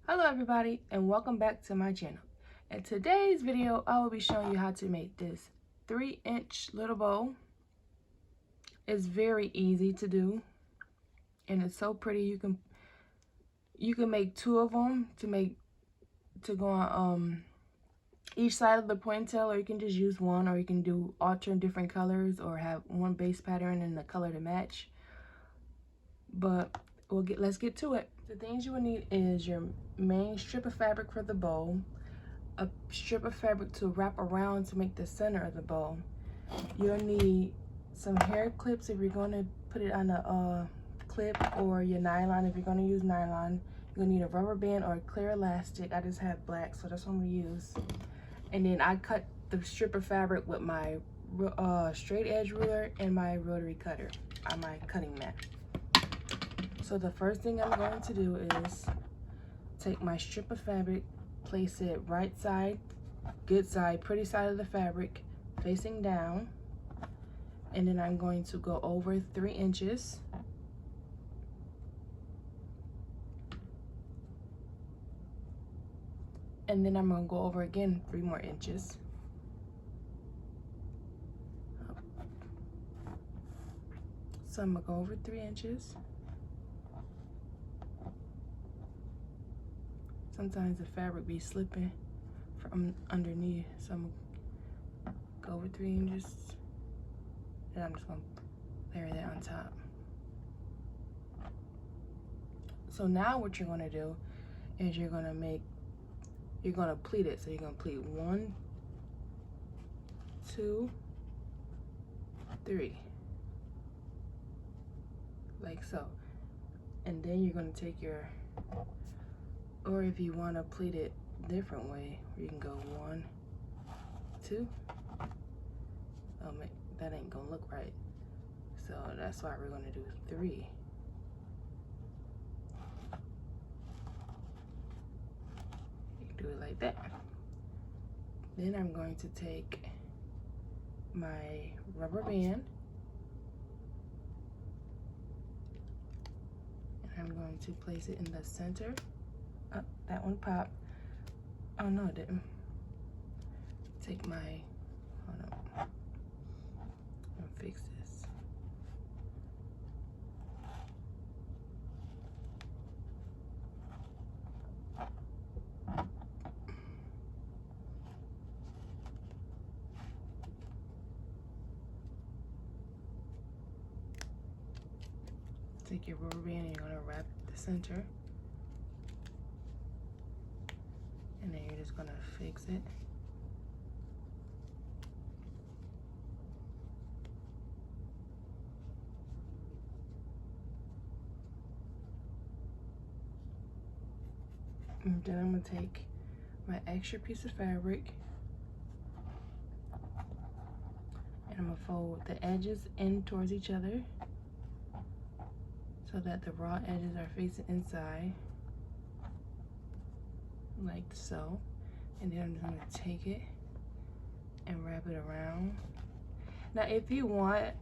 Hello everybody and welcome back to my channel. In today's video I will be showing you how to make this 3-inch little bow. It's very easy to do and it's so pretty. You can make two of them to go on each side of the ponytail, or you can just use one, or you can do alternate different colors or have one base pattern and the color to match. But let's get to it. The things you will need is your main strip of fabric for the bow, a strip of fabric to wrap around to make the center of the bow. You'll need some hair clips if you're going to put it on a clip, or your nylon if you're going to use nylon. You'll need a rubber band or a clear elastic. I just have black, so that's what I'm going to use. And then I cut the strip of fabric with my straight edge ruler and my rotary cutter on my cutting mat. So the first thing I'm going to do is take my strip of fabric, place it right side, good side, pretty side of the fabric, facing down. And then I'm going to go over 3 inches. And then I'm going to go over again 3 more inches. So I'm going to go over 3 inches. Sometimes the fabric be slipping from underneath, so I'm gonna go over 3 inches, and I'm just gonna layer that on top. So now what you're gonna do is you're gonna pleat it. So you're gonna pleat 1, 2, 3, like so. And then you're gonna take your, or if you want to pleat it different way, you can go 1, 2. Oh, that ain't gonna look right. So that's why we're gonna do 3. You can do it like that. Then I'm going to take my rubber band and I'm going to place it in the center. Oh, that one popped. Oh no, it didn't. Take my, hold on, I'm gonna fix this. Take your rubber band and you're gonna wrap the center. And then you're just gonna fix it. And then I'm gonna take my extra piece of fabric and I'm gonna fold the edges in towards each other so that the raw edges are facing inside, like so. And then I'm just gonna take it and wrap it around. Now if you want,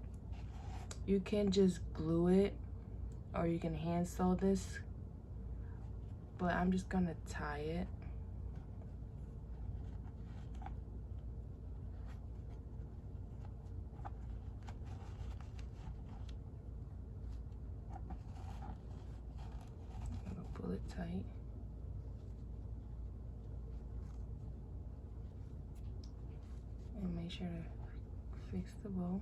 you can just glue it, or you can hand sew this, but I'm just gonna tie it. I'm gonna pull it tight. And make sure to fix the bow.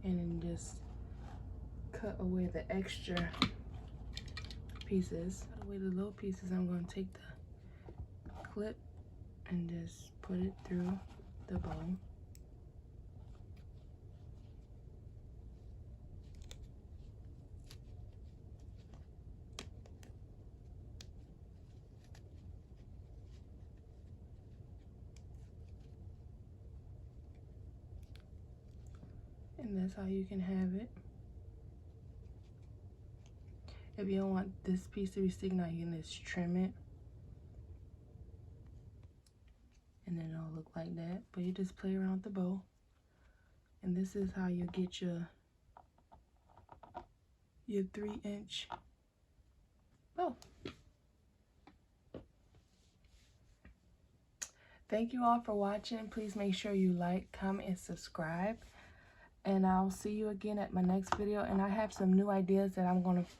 And then just cut away the extra pieces. Cut away the little pieces. I'm going to take the clip and just put it through the bow. And that's how you can have it. If you don't want this piece to be sticking out, you can just trim it. And then it'll look like that. But you just play around with the bow. And this is how you get your 3-inch bow. Thank you all for watching. Please make sure you like, comment, and subscribe. And I'll see you again at my next video. And I have some new ideas that I'm going to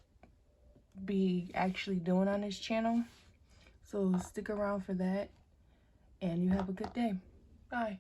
be actually doing on this channel. So stick around for that. And you have a good day. Bye.